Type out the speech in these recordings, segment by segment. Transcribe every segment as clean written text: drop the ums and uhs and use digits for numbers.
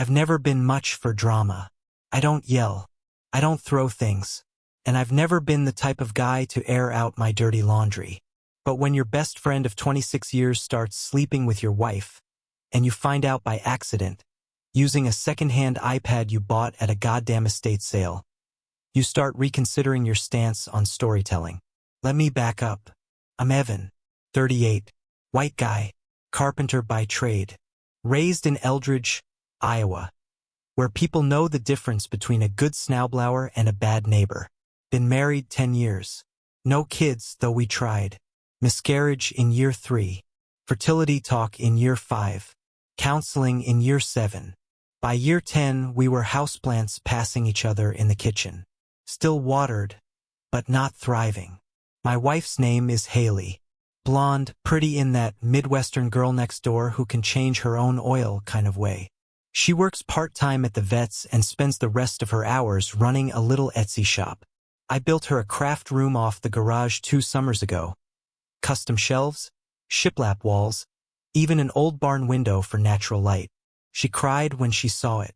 I've never been much for drama. I don't yell. I don't throw things. And I've never been the type of guy to air out my dirty laundry. But when your best friend of 26 years starts sleeping with your wife, and you find out by accident, using a second-hand iPad you bought at a goddamn estate sale, you start reconsidering your stance on storytelling. Let me back up. I'm Evan, 38, white guy, carpenter by trade, raised in Eldridge, Iowa, where people know the difference between a good snowblower and a bad neighbor. Been married 10 years. No kids, though we tried. Miscarriage in year 3. Fertility talk in year 5. Counseling in year 7. By year 10, we were houseplants passing each other in the kitchen. Still watered, but not thriving. My wife's name is Haley. Blonde, pretty in that Midwestern girl next door who can change her own oil kind of way. She works part-time at the vet's and spends the rest of her hours running a little Etsy shop. I built her a craft room off the garage 2 summers ago. Custom shelves, shiplap walls, even an old barn window for natural light. She cried when she saw it.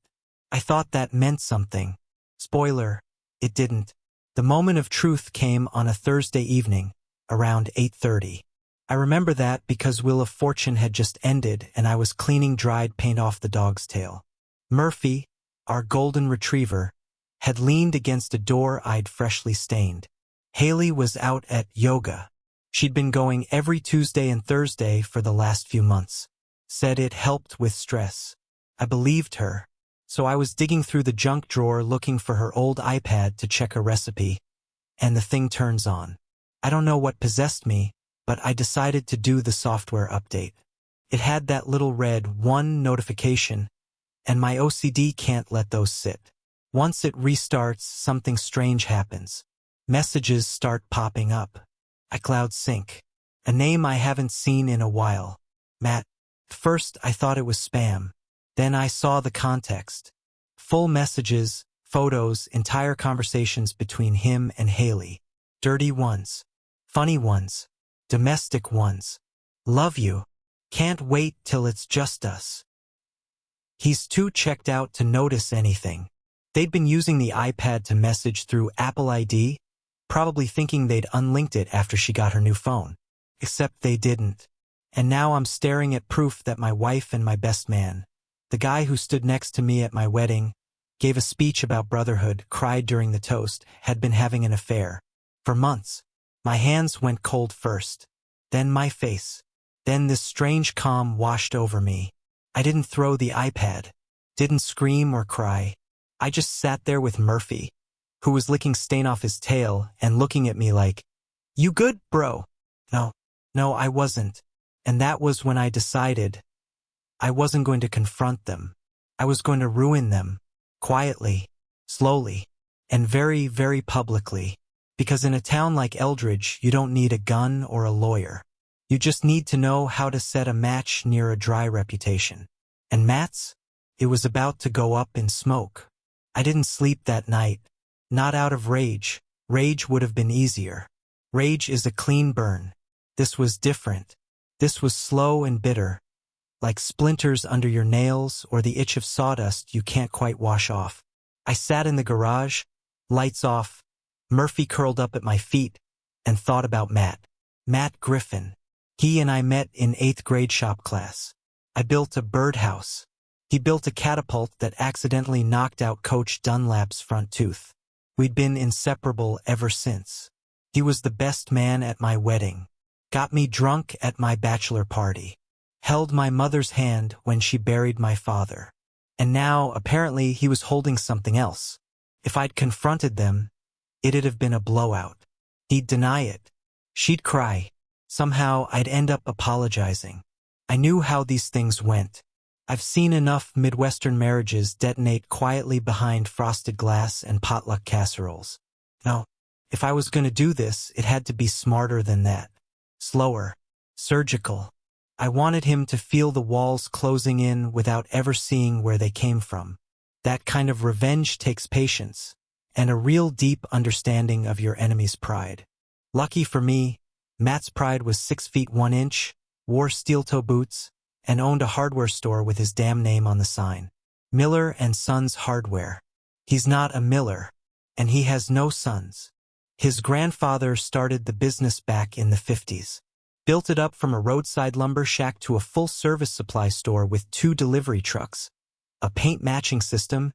I thought that meant something. Spoiler, it didn't. The moment of truth came on a Thursday evening, around 8:30. I remember that because Wheel of Fortune had just ended and I was cleaning dried paint off the dog's tail. Murphy, our golden retriever, had leaned against a door I'd freshly stained. Haley was out at yoga. She'd been going every Tuesday and Thursday for the last few months. Said it helped with stress. I believed her. So I was digging through the junk drawer looking for her old iPad to check a recipe. And the thing turns on. I don't know what possessed me, but I decided to do the software update. It had that little red 1 notification, and my OCD can't let those sit. Once it restarts, something strange happens. Messages start popping up. iCloud sync. A name I haven't seen in a while. Matt. At first I thought it was spam. Then I saw the context. Full messages, photos, entire conversations between him and Haley. Dirty ones. Funny ones. Domestic ones. Love you. Can't wait till it's just us. He's too checked out to notice anything. They'd been using the iPad to message through Apple ID, probably thinking they'd unlinked it after she got her new phone. Except they didn't. And now I'm staring at proof that my wife and my best man, the guy who stood next to me at my wedding, gave a speech about brotherhood, cried during the toast, had been having an affair. For months. My hands went cold first. Then my face. Then this strange calm washed over me. I didn't throw the iPad. Didn't scream or cry. I just sat there with Murphy, who was licking stain off his tail and looking at me like, "You good, bro?" No, I wasn't. And that was when I decided I wasn't going to confront them. I was going to ruin them. Quietly, slowly, and very, very publicly. Because in a town like Eldridge, you don't need a gun or a lawyer. You just need to know how to set a match near a dry reputation. And Matt's? It was about to go up in smoke. I didn't sleep that night. Not out of rage. Rage would have been easier. Rage is a clean burn. This was different. This was slow and bitter. Like splinters under your nails or the itch of sawdust you can't quite wash off. I sat in the garage, lights off, Murphy curled up at my feet, and thought about Matt. Matt Griffin. He and I met in 8th grade shop class. I built a birdhouse. He built a catapult that accidentally knocked out Coach Dunlap's front tooth. We'd been inseparable ever since. He was the best man at my wedding. Got me drunk at my bachelor party. Held my mother's hand when she buried my father. And now, apparently, he was holding something else. If I'd confronted them, it'd have been a blowout. He'd deny it. She'd cry. Somehow, I'd end up apologizing. I knew how these things went. I've seen enough Midwestern marriages detonate quietly behind frosted glass and potluck casseroles. No, if I was going to do this, it had to be smarter than that. Slower. Surgical. I wanted him to feel the walls closing in without ever seeing where they came from. That kind of revenge takes patience, and a real deep understanding of your enemy's pride. Lucky for me, Matt's pride was 6 feet 1 inch, wore steel-toe boots, and owned a hardware store with his damn name on the sign. Miller and Sons Hardware. He's not a Miller, and he has no sons. His grandfather started the business back in the 50s. Built it up from a roadside lumber shack to a full-service supply store with 2 delivery trucks, a paint matching system,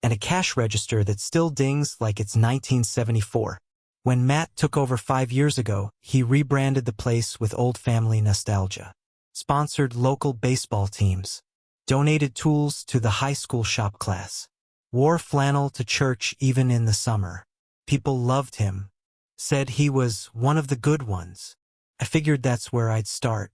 and a cash register that still dings like it's 1974. When Matt took over 5 years ago, he rebranded the place with old family nostalgia. Sponsored local baseball teams. Donated tools to the high school shop class. Wore flannel to church even in the summer. People loved him. Said he was one of the good ones. I figured that's where I'd start.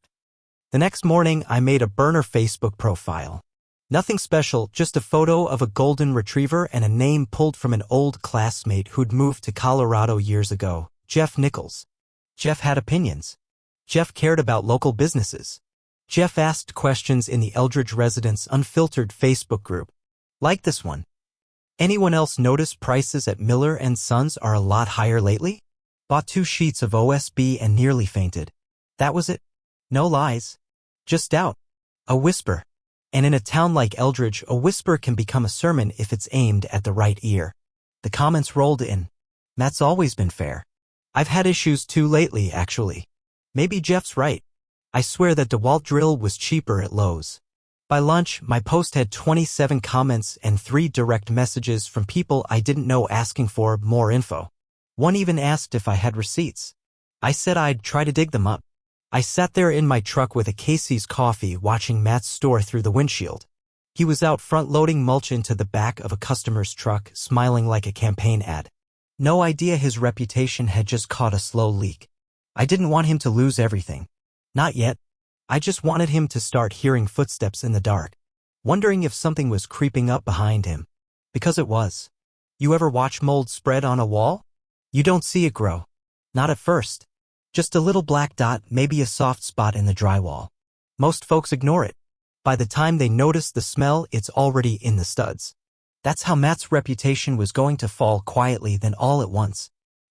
The next morning, I made a burner Facebook profile. Nothing special, just a photo of a golden retriever and a name pulled from an old classmate who'd moved to Colorado years ago, Jeff Nichols. Jeff had opinions. Jeff cared about local businesses. Jeff asked questions in the Eldridge Residents Unfiltered Facebook group. Like this one. Anyone else notice prices at Miller and Sons are a lot higher lately? Bought 2 sheets of OSB and nearly fainted. That was it. No lies. Just doubt. A whisper. And in a town like Eldridge, a whisper can become a sermon if it's aimed at the right ear. The comments rolled in. Matt's always been fair. I've had issues too lately, actually. Maybe Jeff's right. I swear that DeWalt drill was cheaper at Lowe's. By lunch, my post had 27 comments and 3 direct messages from people I didn't know asking for more info. One even asked if I had receipts. I said I'd try to dig them up. I sat there in my truck with a Casey's coffee watching Matt's store through the windshield. He was out front loading mulch into the back of a customer's truck, smiling like a campaign ad. No idea his reputation had just caught a slow leak. I didn't want him to lose everything. Not yet. I just wanted him to start hearing footsteps in the dark, wondering if something was creeping up behind him. Because it was. You ever watch mold spread on a wall? You don't see it grow. Not at first. Just a little black dot, maybe a soft spot in the drywall. Most folks ignore it. By the time they notice the smell, it's already in the studs. That's how Matt's reputation was going to fall quietly then all at once.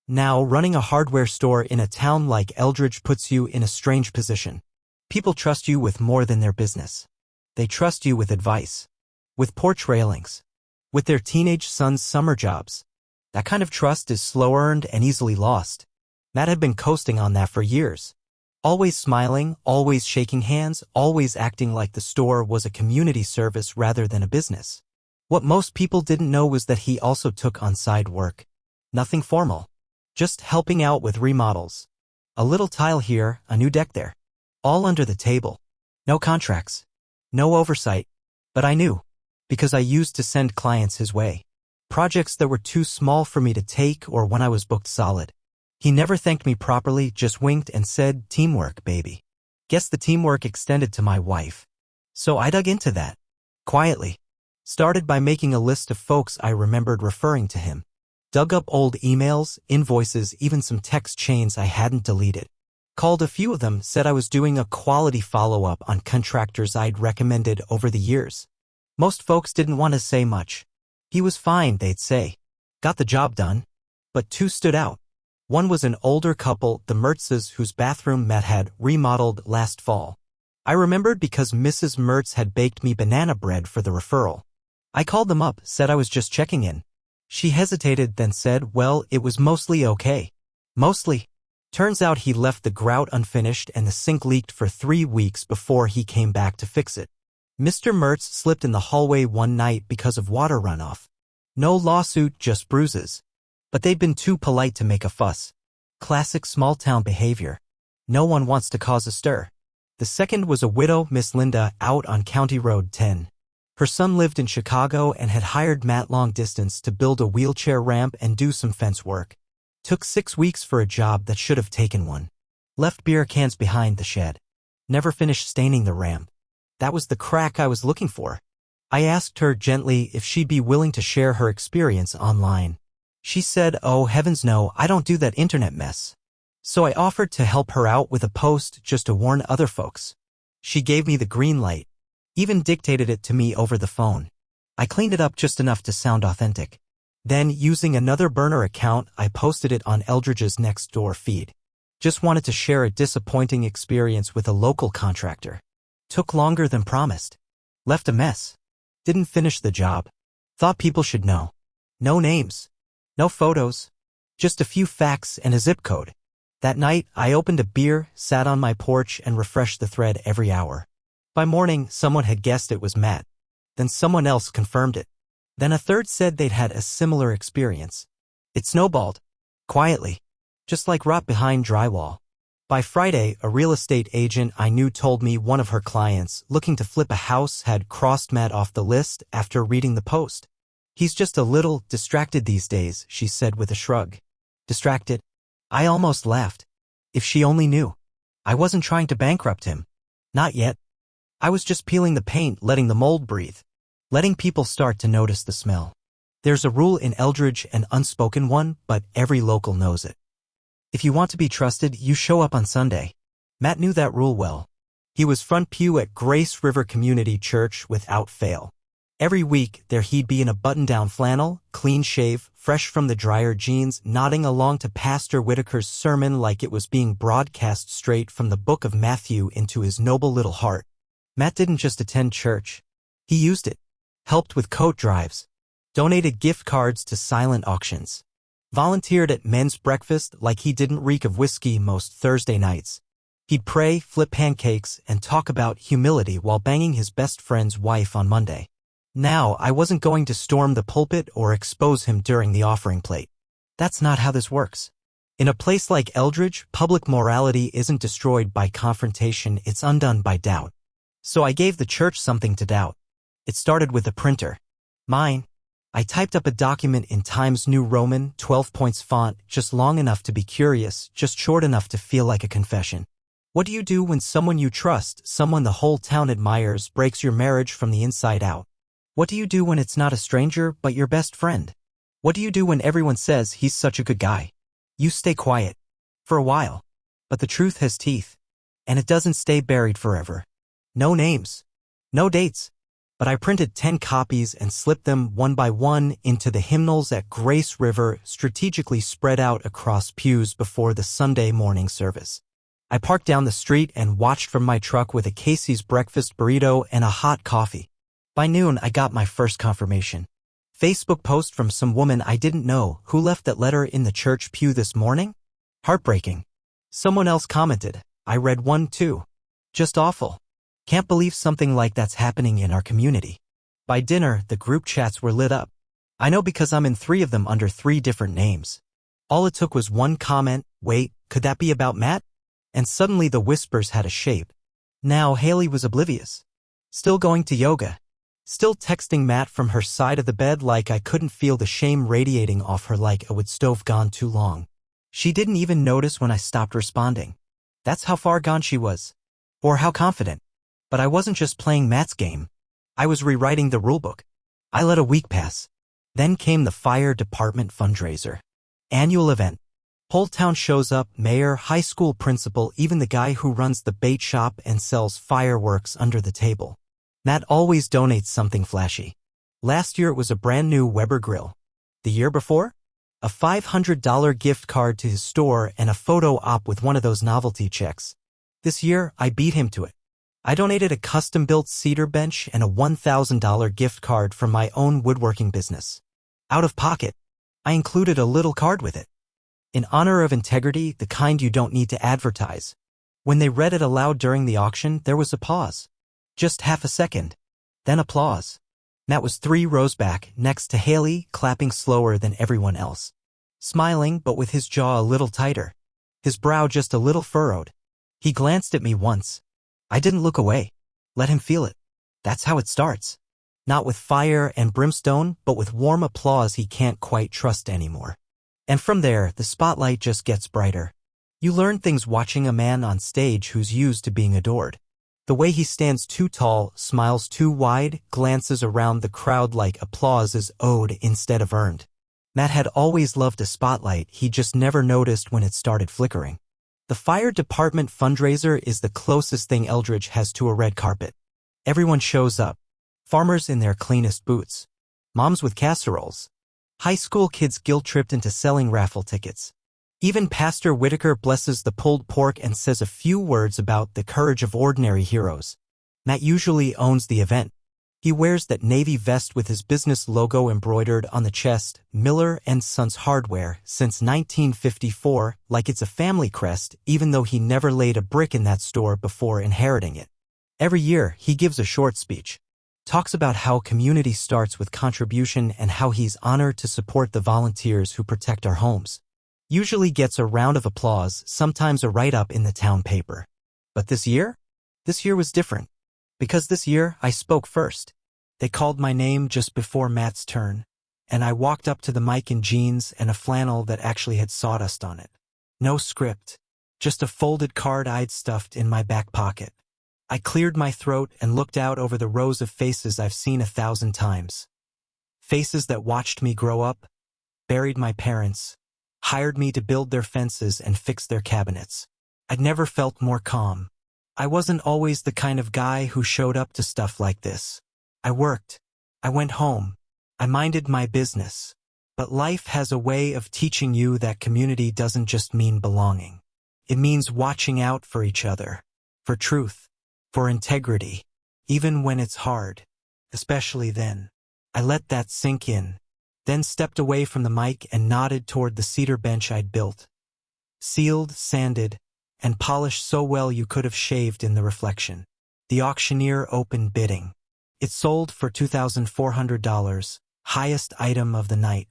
Now, running a hardware store in a town like Eldridge puts you in a strange position. People trust you with more than their business. They trust you with advice. With porch railings. With their teenage son's summer jobs. That kind of trust is slow-earned and easily lost. Matt had been coasting on that for years. Always smiling, always shaking hands, always acting like the store was a community service rather than a business. What most people didn't know was that he also took on side work. Nothing formal. Just helping out with remodels. A little tile here, a new deck there. All under the table. No contracts. No oversight. But I knew. Because I used to send clients his way. Projects that were too small for me to take or when I was booked solid. He never thanked me properly, just winked and said, "Teamwork, baby." Guess the teamwork extended to my wife. So I dug into that. Quietly. Started by making a list of folks I remembered referring to him. Dug up old emails, invoices, even some text chains I hadn't deleted. Called a few of them, said I was doing a quality follow-up on contractors I'd recommended over the years. Most folks didn't want to say much. He was fine, they'd say. Got the job done. But 2 stood out. One was an older couple, the Mertzes, whose bathroom Matt had remodeled last fall. I remembered because Mrs. Mertz had baked me banana bread for the referral. I called them up, said I was just checking in. She hesitated, then said, well, it was mostly okay. Mostly. Turns out he left the grout unfinished and the sink leaked for 3 weeks before he came back to fix it. Mr. Mertz slipped in the hallway one night because of water runoff. No lawsuit, just bruises. But they'd been too polite to make a fuss. Classic small-town behavior. No one wants to cause a stir. The second was a widow, Miss Linda, out on County Road 10. Her son lived in Chicago and had hired Matt long distance to build a wheelchair ramp and do some fence work. Took 6 weeks for a job that should have taken 1. Left beer cans behind the shed. Never finished staining the ramp. That was the crack I was looking for. I asked her gently if she'd be willing to share her experience online. She said, oh heavens no, I don't do that internet mess. So I offered to help her out with a post just to warn other folks. She gave me the green light. Even dictated it to me over the phone. I cleaned it up just enough to sound authentic. Then, using another burner account, I posted it on Eldridge's Nextdoor feed. Just wanted to share a disappointing experience with a local contractor. Took longer than promised. Left a mess. Didn't finish the job. Thought people should know. No names. No photos. Just a few facts and a zip code. That night, I opened a beer, sat on my porch, and refreshed the thread every hour. By morning, someone had guessed it was Matt. Then someone else confirmed it. Then a third said they'd had a similar experience. It snowballed. Quietly. Just like rot behind drywall. By Friday, a real estate agent I knew told me one of her clients, looking to flip a house, had crossed Matt off the list after reading the post. He's just a little distracted these days, she said with a shrug. Distracted? I almost laughed. If she only knew. I wasn't trying to bankrupt him. Not yet. I was just peeling the paint, letting the mold breathe. Letting people start to notice the smell. There's a rule in Eldridge, an unspoken one, but every local knows it. If you want to be trusted, you show up on Sunday. Matt knew that rule well. He was front pew at Grace River Community Church without fail. Every week, there he'd be in a button-down flannel, clean shave, fresh from the dryer jeans, nodding along to Pastor Whitaker's sermon like it was being broadcast straight from the book of Matthew into his noble little heart. Matt didn't just attend church. He used it. Helped with coat drives. Donated gift cards to silent auctions. Volunteered at men's breakfast like he didn't reek of whiskey most Thursday nights. He'd pray, flip pancakes, and talk about humility while banging his best friend's wife on Monday. Now, I wasn't going to storm the pulpit or expose him during the offering plate. That's not how this works. In a place like Eldridge, public morality isn't destroyed by confrontation, it's undone by doubt. So I gave the church something to doubt. It started with a printer. Mine. I typed up a document in Times New Roman, 12 points font, just long enough to be curious, just short enough to feel like a confession. What do you do when someone you trust, someone the whole town admires, breaks your marriage from the inside out? What do you do when it's not a stranger, but your best friend? What do you do when everyone says he's such a good guy? You stay quiet. For a while. But the truth has teeth. And it doesn't stay buried forever. No names. No dates. But I printed 10 copies and slipped them one by one into the hymnals at Grace River, strategically spread out across pews before the Sunday morning service. I parked down the street and watched from my truck with a Casey's breakfast burrito and a hot coffee. By noon, I got my first confirmation. Facebook post from some woman I didn't know who left that letter in the church pew this morning? Heartbreaking. Someone else commented, I read one too. Just awful. Can't believe something like that's happening in our community. By dinner, the group chats were lit up. I know because I'm in 3 of them under 3 different names. All it took was one comment, wait, could that be about Matt? And suddenly the whispers had a shape. Now Haley was oblivious. Still going to yoga. Still texting Matt from her side of the bed like I couldn't feel the shame radiating off her like a wood stove gone too long. She didn't even notice when I stopped responding. That's how far gone she was. Or how confident. But I wasn't just playing Matt's game. I was rewriting the rulebook. I let a week pass. Then came the fire department fundraiser. Annual event. Whole town shows up, mayor, high school principal, even the guy who runs the bait shop and sells fireworks under the table. Matt always donates something flashy. Last year it was a brand new Weber grill. The year before? A $500 gift card to his store and a photo op with one of those novelty checks. This year, I beat him to it. I donated a custom-built cedar bench and a $1,000 gift card from my own woodworking business. Out of pocket. I included a little card with it. In honor of integrity, the kind you don't need to advertise. When they read it aloud during the auction, there was a pause. Just half a second. Then applause. Matt was 3 rows back, next to Haley, clapping slower than everyone else. Smiling, but with his jaw a little tighter. His brow just a little furrowed. He glanced at me once. I didn't look away. Let him feel it. That's how it starts. Not with fire and brimstone, but with warm applause he can't quite trust anymore. And from there, the spotlight just gets brighter. You learn things watching a man on stage who's used to being adored. The way he stands too tall, smiles too wide, glances around the crowd like applause is owed instead of earned. Matt had always loved a spotlight, he just never noticed when it started flickering. The fire department fundraiser is the closest thing Eldridge has to a red carpet. Everyone shows up. Farmers in their cleanest boots. Moms with casseroles. High school kids guilt-tripped into selling raffle tickets. Even Pastor Whitaker blesses the pulled pork and says a few words about the courage of ordinary heroes. Matt usually owns the event. He wears that navy vest with his business logo embroidered on the chest, Miller & Sons Hardware, since 1954, like it's a family crest, even though he never laid a brick in that store before inheriting it. Every year, he gives a short speech. Talks about how community starts with contribution and how he's honored to support the volunteers who protect our homes. Usually gets a round of applause, sometimes a write-up in the town paper. But this year? This year was different. Because this year, I spoke first. They called my name just before Matt's turn, and I walked up to the mic in jeans and a flannel that actually had sawdust on it. No script, just a folded card I'd stuffed in my back pocket. I cleared my throat and looked out over the rows of faces I've seen 1,000 times. Faces that watched me grow up, buried my parents, hired me to build their fences and fix their cabinets. I'd never felt more calm. I wasn't always the kind of guy who showed up to stuff like this. I worked. I went home. I minded my business. But life has a way of teaching you that community doesn't just mean belonging. It means watching out for each other, for truth, for integrity, even when it's hard, especially then. I let that sink in, then stepped away from the mic and nodded toward the cedar bench I'd built. Sealed, sanded, and polished so well you could have shaved in the reflection. The auctioneer opened bidding. It sold for $2,400, highest item of the night.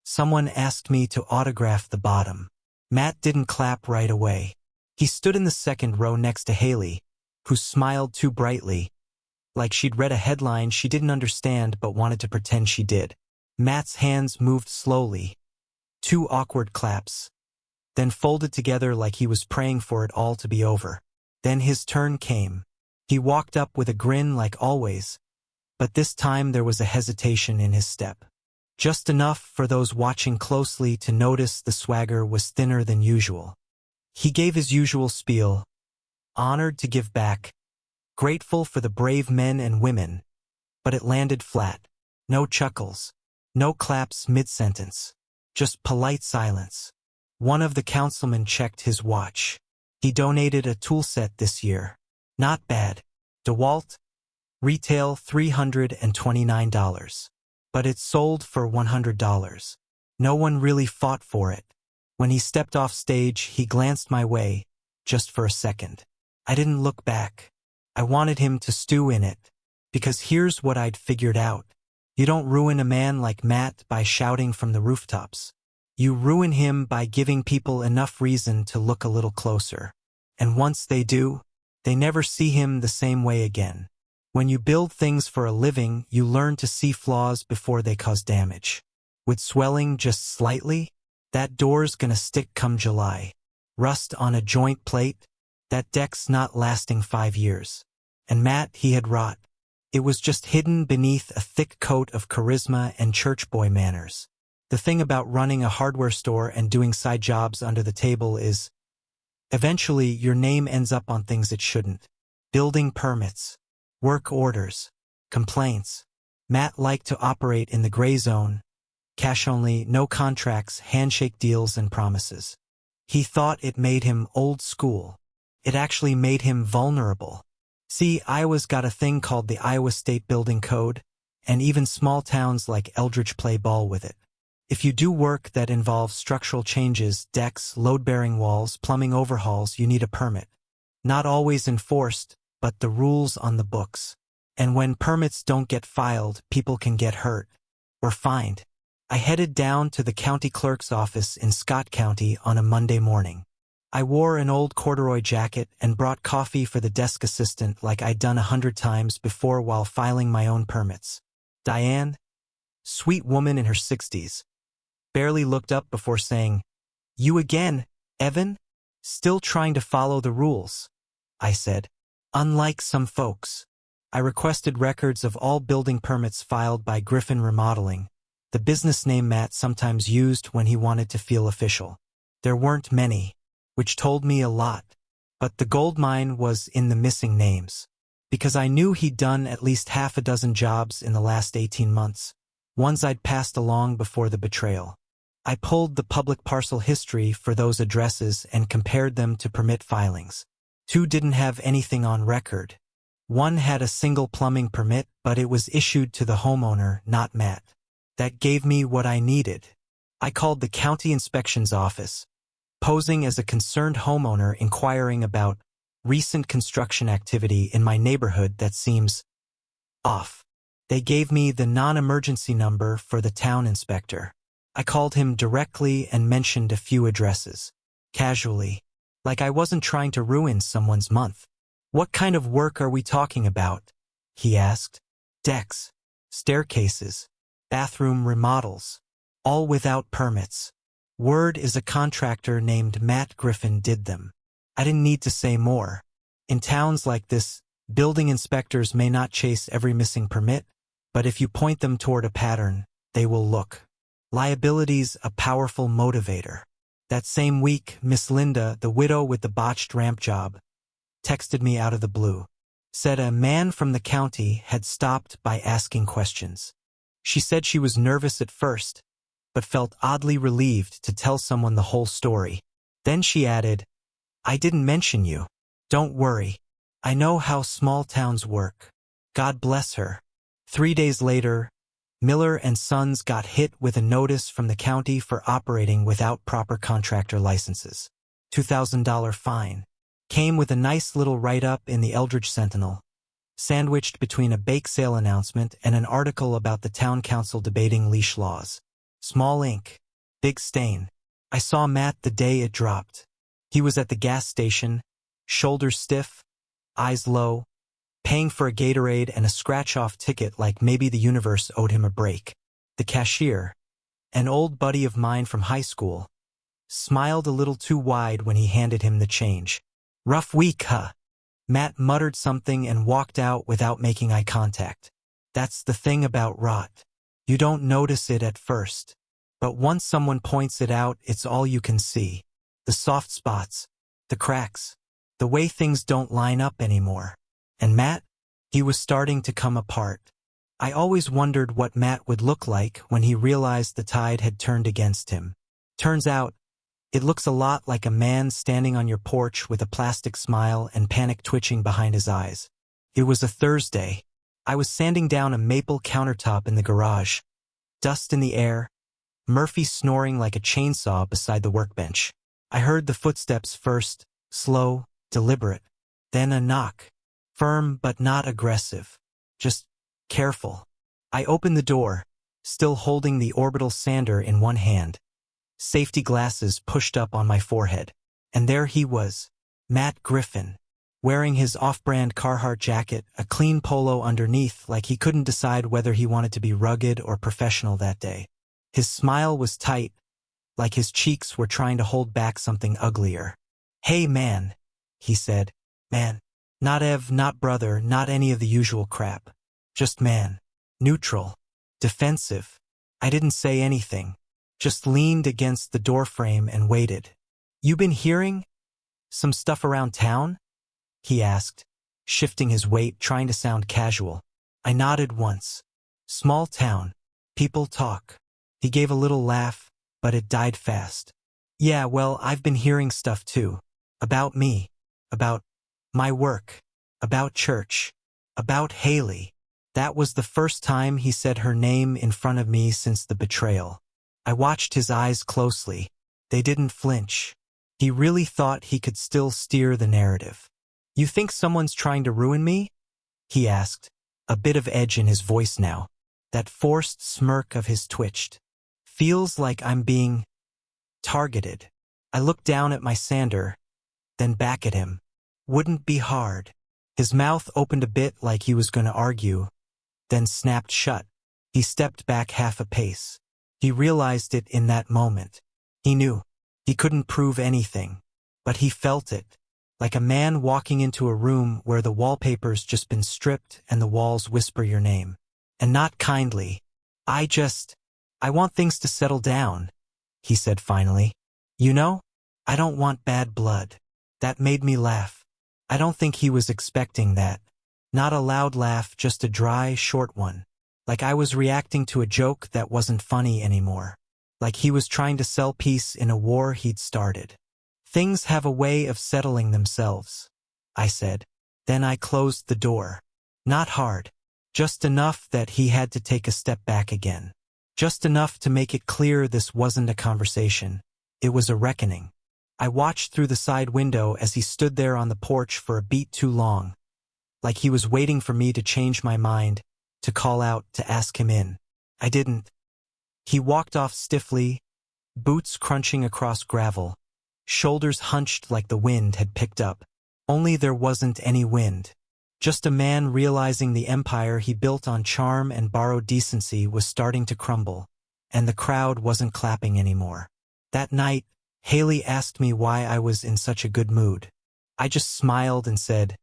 Someone asked me to autograph the bottom. Matt didn't clap right away. He stood in the second row next to Haley, who smiled too brightly, like she'd read a headline she didn't understand but wanted to pretend she did. Matt's hands moved slowly. 2 awkward claps, then folded together like he was praying for it all to be over. Then his turn came. He walked up with a grin like always, but this time there was a hesitation in his step. Just enough for those watching closely to notice the swagger was thinner than usual. He gave his usual spiel, honored to give back, grateful for the brave men and women, but it landed flat. No chuckles, no claps mid-sentence, just polite silence. One of the councilmen checked his watch. He donated a tool set this year. Not bad. DeWalt? Retail $329. But it sold for $100. No one really fought for it. When he stepped off stage, he glanced my way, just for a second. I didn't look back. I wanted him to stew in it. Because here's what I'd figured out. You don't ruin a man like Matt by shouting from the rooftops. You ruin him by giving people enough reason to look a little closer. And once they do, they never see him the same way again. When you build things for a living, you learn to see flaws before they cause damage. With swelling just slightly, that door's gonna stick come July. Rust on a joint plate, that deck's not lasting 5 years. And Matt, he had rot. It was just hidden beneath a thick coat of charisma and church boy manners. The thing about running a hardware store and doing side jobs under the table is, eventually your name ends up on things it shouldn't. Building permits, work orders, complaints. Matt liked to operate in the gray zone, cash only, no contracts, handshake deals and promises. He thought it made him old school. It actually made him vulnerable. See, Iowa's got a thing called the Iowa State Building Code, and even small towns like Eldridge play ball with it. If you do work that involves structural changes, decks, load-bearing walls, plumbing overhauls, you need a permit. Not always enforced, but the rules on the books. And when permits don't get filed, people can get hurt. Or fined. I headed down to the county clerk's office in Scott County on a Monday morning. I wore an old corduroy jacket and brought coffee for the desk assistant like I'd done 100 times before while filing my own permits. Diane, sweet woman in her 60s, barely looked up before saying, "You again, Evan? Still trying to follow the rules," I said. Unlike some folks, I requested records of all building permits filed by Griffin Remodeling, the business name Matt sometimes used when he wanted to feel official. There weren't many, which told me a lot, but the gold mine was in the missing names, because I knew he'd done at least half a dozen jobs in the last 18 months, ones I'd passed along before the betrayal. I pulled the public parcel history for those addresses and compared them to permit filings. 2 didn't have anything on record. One had a single plumbing permit, but it was issued to the homeowner, not Matt. That gave me what I needed. I called the county inspections office, posing as a concerned homeowner inquiring about recent construction activity in my neighborhood that seems off. They gave me the non-emergency number for the town inspector. I called him directly and mentioned a few addresses, casually, like I wasn't trying to ruin someone's month. "What kind of work are we talking about?" he asked. "Decks, staircases, bathroom remodels, all without permits. Word is a contractor named Matt Griffin did them." I didn't need to say more. In towns like this, building inspectors may not chase every missing permit, but if you point them toward a pattern, they will look. Liability's a powerful motivator. That same week, Miss Linda, the widow with the botched ramp job, texted me out of the blue. Said a man from the county had stopped by asking questions. She said she was nervous at first, but felt oddly relieved to tell someone the whole story. Then she added, "I didn't mention you. Don't worry. I know how small towns work." God bless her. 3 days later, Miller and Sons got hit with a notice from the county for operating without proper contractor licenses. $2,000 fine. Came with a nice little write-up in the Eldridge Sentinel, sandwiched between a bake sale announcement and an article about the town council debating leash laws. Small ink. Big stain. I saw Matt the day it dropped. He was at the gas station, shoulders stiff, eyes low, paying for a Gatorade and a scratch-off ticket like maybe the universe owed him a break. The cashier, an old buddy of mine from high school, smiled a little too wide when he handed him the change. "Rough week, huh?" Matt muttered something and walked out without making eye contact. That's the thing about rot. You don't notice it at first. But once someone points it out, it's all you can see. The soft spots, the cracks, the way things don't line up anymore. And Matt? He was starting to come apart. I always wondered what Matt would look like when he realized the tide had turned against him. Turns out, it looks a lot like a man standing on your porch with a plastic smile and panic twitching behind his eyes. It was a Thursday. I was sanding down a maple countertop in the garage. Dust in the air, Murphy snoring like a chainsaw beside the workbench. I heard the footsteps first, slow, deliberate. Then a knock. Firm but not aggressive. Just careful. I opened the door, still holding the orbital sander in one hand. Safety glasses pushed up on my forehead. And there he was, Matt Griffin, wearing his off-brand Carhartt jacket, a clean polo underneath like he couldn't decide whether he wanted to be rugged or professional that day. His smile was tight, like his cheeks were trying to hold back something uglier. "Hey man," he said. "Man. Not Ev, not brother, not any of the usual crap. Just man. Neutral. Defensive." I didn't say anything. Just leaned against the doorframe and waited. "You been hearing some stuff around town?" he asked, shifting his weight, trying to sound casual. I nodded once. Small town. People talk. He gave a little laugh, but it died fast. "Yeah, well, I've been hearing stuff too. About me. About my work. About church. About Haley." That was the first time he said her name in front of me since the betrayal. I watched his eyes closely. They didn't flinch. He really thought he could still steer the narrative. "You think someone's trying to ruin me?" he asked, a bit of edge in his voice now. That forced smirk of his twitched. "Feels like I'm being targeted." I looked down at my sander, then back at him. "Wouldn't be hard." His mouth opened a bit like he was going to argue, then snapped shut. He stepped back half a pace. He realized it in that moment. He knew. He couldn't prove anything. But he felt it. Like a man walking into a room where the wallpaper's just been stripped and the walls whisper your name. And not kindly. I want things to settle down," he said finally. "You know, I don't want bad blood." That made me laugh. I don't think he was expecting that. Not a loud laugh, just a dry, short one. Like I was reacting to a joke that wasn't funny anymore. Like he was trying to sell peace in a war he'd started. "Things have a way of settling themselves," I said. Then I closed the door. Not hard. Just enough that he had to take a step back again. Just enough to make it clear this wasn't a conversation. It was a reckoning. I watched through the side window as he stood there on the porch for a beat too long, like he was waiting for me to change my mind, to call out, to ask him in. I didn't. He walked off stiffly, boots crunching across gravel, shoulders hunched like the wind had picked up. Only there wasn't any wind. Just a man realizing the empire he built on charm and borrowed decency was starting to crumble, and the crowd wasn't clapping anymore. That night, Haley asked me why I was in such a good mood. I just smiled and said,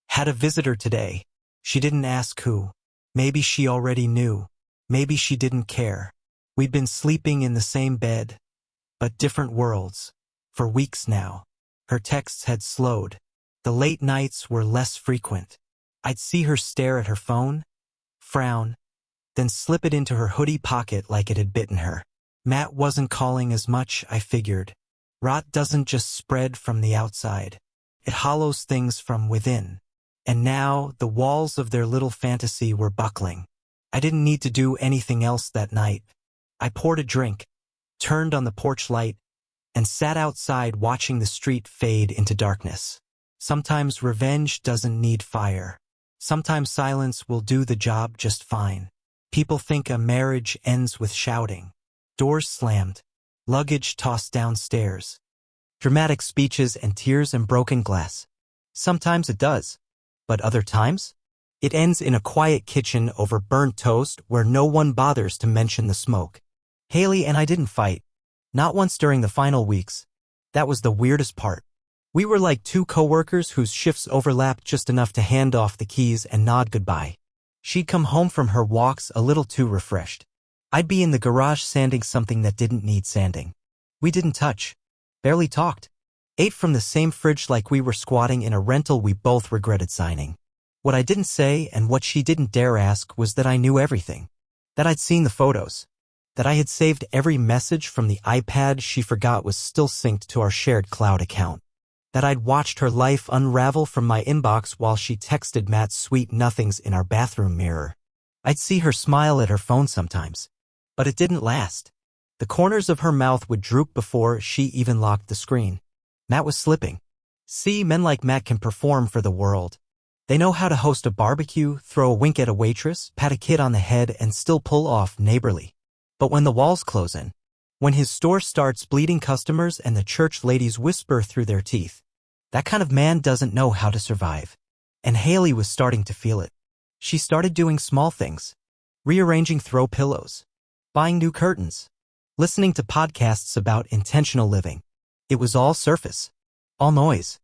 "Had a visitor today." She didn't ask who. Maybe she already knew. Maybe she didn't care. We'd been sleeping in the same bed, but different worlds, for weeks now. Her texts had slowed. The late nights were less frequent. I'd see her stare at her phone, frown, then slip it into her hoodie pocket like it had bitten her. Matt wasn't calling as much, I figured. Rot doesn't just spread from the outside. It hollows things from within. And now, the walls of their little fantasy were buckling. I didn't need to do anything else that night. I poured a drink, turned on the porch light, and sat outside watching the street fade into darkness. Sometimes revenge doesn't need fire. Sometimes silence will do the job just fine. People think a marriage ends with shouting. Doors slammed. Luggage tossed downstairs. Dramatic speeches and tears and broken glass. Sometimes it does. But other times? It ends in a quiet kitchen over burnt toast where no one bothers to mention the smoke. Haley and I didn't fight. Not once during the final weeks. That was the weirdest part. We were like two coworkers whose shifts overlapped just enough to hand off the keys and nod goodbye. She'd come home from her walks a little too refreshed. I'd be in the garage sanding something that didn't need sanding. We didn't touch. Barely talked. Ate from the same fridge like we were squatting in a rental we both regretted signing. What I didn't say and what she didn't dare ask was that I knew everything. That I'd seen the photos. That I had saved every message from the iPad she forgot was still synced to our shared cloud account. That I'd watched her life unravel from my inbox while she texted Matt's sweet nothings in our bathroom mirror. I'd see her smile at her phone sometimes. But it didn't last. The corners of her mouth would droop before she even locked the screen. Matt was slipping. See, men like Matt can perform for the world. They know how to host a barbecue, throw a wink at a waitress, pat a kid on the head, and still pull off neighborly. But when the walls close in, when his store starts bleeding customers and the church ladies whisper through their teeth, that kind of man doesn't know how to survive. And Haley was starting to feel it. She started doing small things. Rearranging throw pillows. Buying new curtains. Listening to podcasts about intentional living. It was all surface. All noise.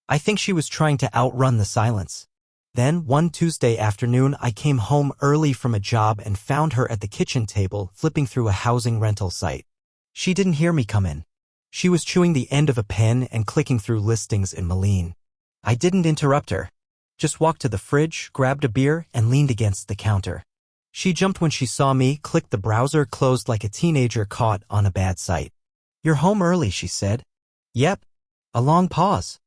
I think she was trying to outrun the silence. Then, one Tuesday afternoon, I came home early from a job and found her at the kitchen table flipping through a housing rental site. She didn't hear me come in. She was chewing the end of a pen and clicking through listings in Moline. I didn't interrupt her. Just walked to the fridge, grabbed a beer, and leaned against the counter. She jumped when she saw me, clicked the browser closed like a teenager caught on a bad site. "You're home early," she said. "Yep." A long pause.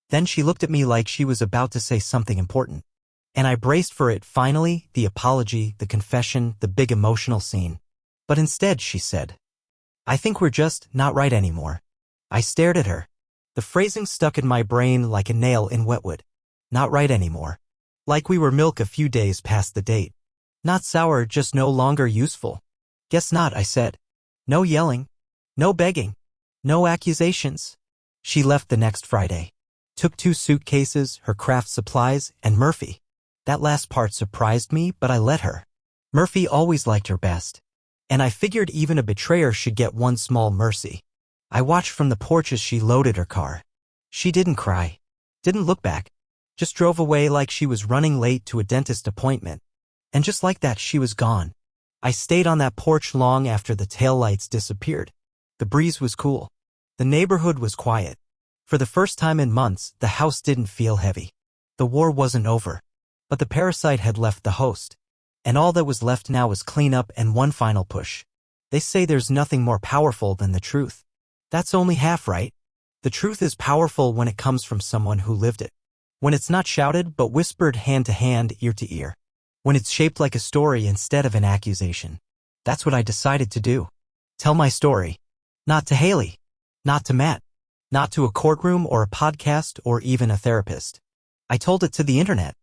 Then she looked at me like she was about to say something important. And I braced for it, finally, the apology, the confession, the big emotional scene. But instead, she said, "I think we're just not right anymore." I stared at her. The phrasing stuck in my brain like a nail in wetwood. Not right anymore. Like we were milk a few days past the date. Not sour, just no longer useful. "Guess not," I said. No yelling. No begging. No accusations. She left the next Friday. Took 2 suitcases, her craft supplies, and Murphy. That last part surprised me, but I let her. Murphy always liked her best. And I figured even a betrayer should get one small mercy. I watched from the porch as she loaded her car. She didn't cry. Didn't look back. Just drove away like she was running late to a dentist appointment. And just like that, she was gone. I stayed on that porch long after the taillights disappeared. The breeze was cool. The neighborhood was quiet. For the first time in months, the house didn't feel heavy. The war wasn't over. But the parasite had left the host. And all that was left now was cleanup and one final push. They say there's nothing more powerful than the truth. That's only half right. The truth is powerful when it comes from someone who lived it. When it's not shouted but whispered hand to hand, ear to ear. When it's shaped like a story instead of an accusation. That's what I decided to do. Tell my story. Not to Haley. Not to Matt. Not to a courtroom or a podcast or even a therapist. I told it to the internet.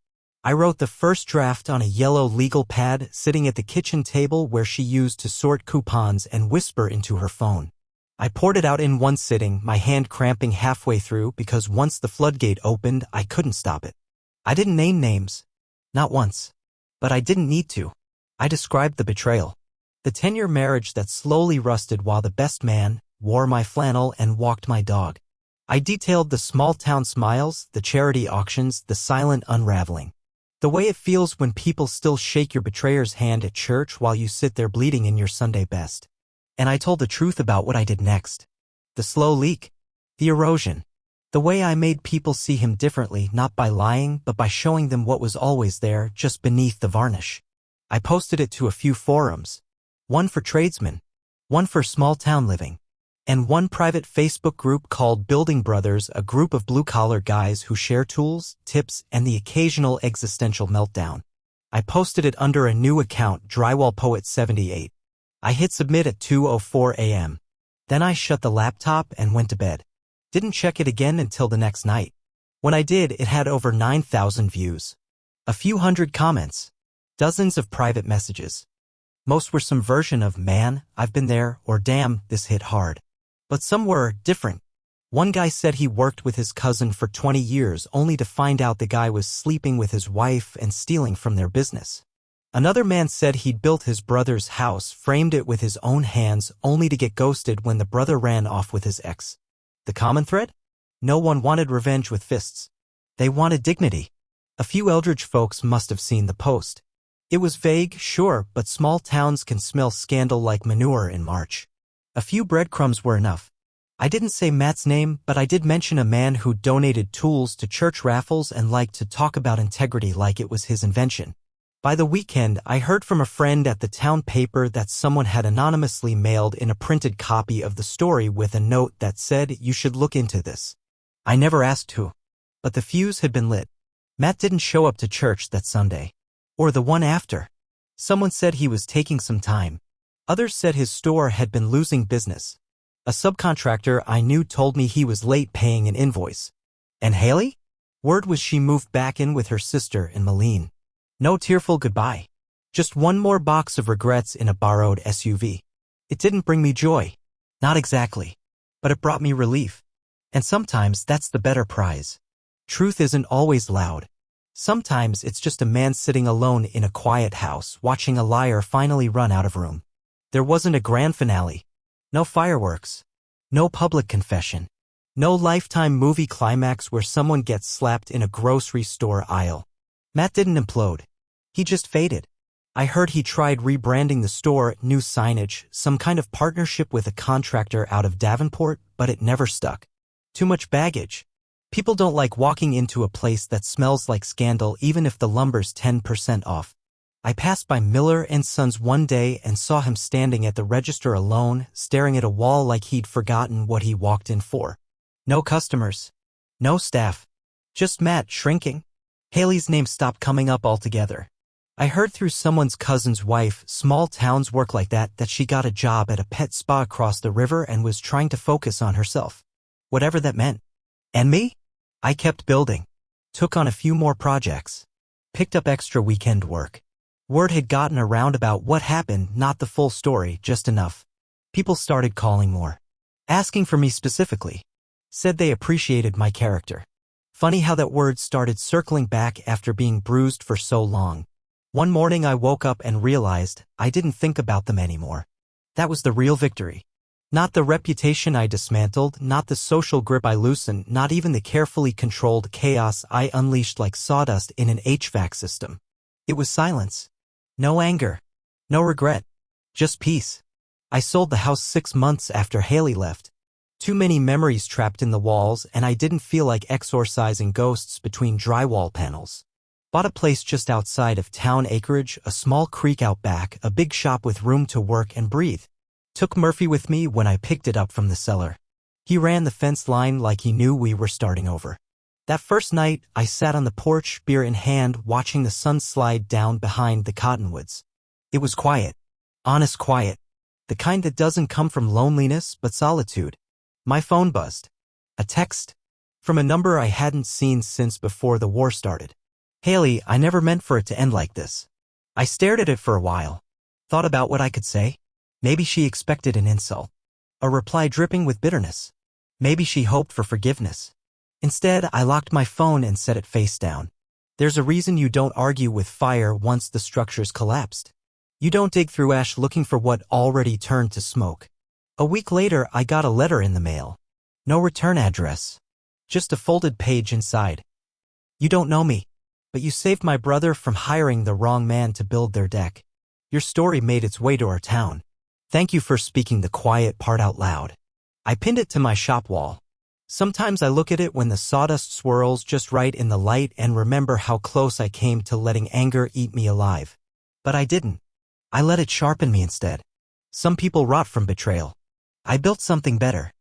I wrote the first draft on a yellow legal pad sitting at the kitchen table where she used to sort coupons and whisper into her phone. I poured it out in one sitting, my hand cramping halfway through because once the floodgate opened, I couldn't stop it. I didn't name names. Not once. But I didn't need to. I described the betrayal. The 10-year marriage that slowly rusted while the best man wore my flannel and walked my dog. I detailed the small-town smiles, the charity auctions, the silent unraveling. The way it feels when people still shake your betrayer's hand at church while you sit there bleeding in your Sunday best. And I told the truth about what I did next. The slow leak. The erosion. The way I made people see him differently, not by lying, but by showing them what was always there, just beneath the varnish. I posted it to a few forums. One for tradesmen. One for small-town living. And one private Facebook group called Building Brothers, a group of blue-collar guys who share tools, tips, and the occasional existential meltdown. I posted it under a new account, DrywallPoet78. I hit submit at 2:04 a.m. Then I shut the laptop and went to bed. Didn't check it again until the next night. When I did, it had over 9,000 views. A few hundred comments. Dozens of private messages. Most were some version of, man, I've been there, or damn, this hit hard. But some were different. One guy said he worked with his cousin for 20 years only to find out the guy was sleeping with his wife and stealing from their business. Another man said he'd built his brother's house, framed it with his own hands, only to get ghosted when the brother ran off with his ex. The common thread? No one wanted revenge with fists. They wanted dignity. A few Eldridge folks must have seen the post. It was vague, sure, but small towns can smell scandal like manure in March. A few breadcrumbs were enough. I didn't say Matt's name, but I did mention a man who donated tools to church raffles and liked to talk about integrity like it was his invention. By the weekend, I heard from a friend at the town paper that someone had anonymously mailed in a printed copy of the story with a note that said, you should look into this. I never asked who. But the fuse had been lit. Matt didn't show up to church that Sunday. Or the one after. Someone said he was taking some time. Others said his store had been losing business. A subcontractor I knew told me he was late paying an invoice. And Haley? Word was she moved back in with her sister in Moline. No tearful goodbye. Just one more box of regrets in a borrowed SUV. It didn't bring me joy. Not exactly. But it brought me relief. And sometimes that's the better prize. Truth isn't always loud. Sometimes it's just a man sitting alone in a quiet house watching a liar finally run out of room. There wasn't a grand finale. No fireworks. No public confession. No Lifetime movie climax where someone gets slapped in a grocery store aisle. Matt didn't implode. He just faded. I heard he tried rebranding the store, new signage, some kind of partnership with a contractor out of Davenport, but it never stuck. Too much baggage. People don't like walking into a place that smells like scandal even if the lumber's 10% off. I passed by Miller and Sons one day and saw him standing at the register alone, staring at a wall like he'd forgotten what he walked in for. No customers. No staff. Just Matt shrinking. Haley's name stopped coming up altogether. I heard through someone's cousin's wife, small towns work like that she got a job at a pet spa across the river and was trying to focus on herself. Whatever that meant. And me? I kept building. Took on a few more projects. Picked up extra weekend work. Word had gotten around about what happened, not the full story, just enough. People started calling more. Asking for me specifically. Said they appreciated my character. Funny how that word started circling back after being bruised for so long. One morning I woke up and realized I didn't think about them anymore. That was the real victory. Not the reputation I dismantled, not the social grip I loosened, not even the carefully controlled chaos I unleashed like sawdust in an HVAC system. It was silence. No anger. No regret. Just peace. I sold the house 6 months after Haley left. Too many memories trapped in the walls, and I didn't feel like exorcising ghosts between drywall panels. Bought a place just outside of town acreage, a small creek out back, a big shop with room to work and breathe. Took Murphy with me when I picked it up from the cellar. He ran the fence line like he knew we were starting over. That first night, I sat on the porch, beer in hand, watching the sun slide down behind the cottonwoods. It was quiet. Honest quiet. The kind that doesn't come from loneliness, but solitude. My phone buzzed. A text. From a number I hadn't seen since before the war started. Haley, I never meant for it to end like this. I stared at it for a while. Thought about what I could say. Maybe she expected an insult. A reply dripping with bitterness. Maybe she hoped for forgiveness. Instead, I locked my phone and set it face down. There's a reason you don't argue with fire once the structure's collapsed. You don't dig through ash looking for what already turned to smoke. A week later, I got a letter in the mail. No return address. Just a folded page inside. You don't know me, but you saved my brother from hiring the wrong man to build their deck. Your story made its way to our town. Thank you for speaking the quiet part out loud. I pinned it to my shop wall. Sometimes I look at it when the sawdust swirls just right in the light and remember how close I came to letting anger eat me alive. But I didn't. I let it sharpen me instead. Some people rot from betrayal. I built something better.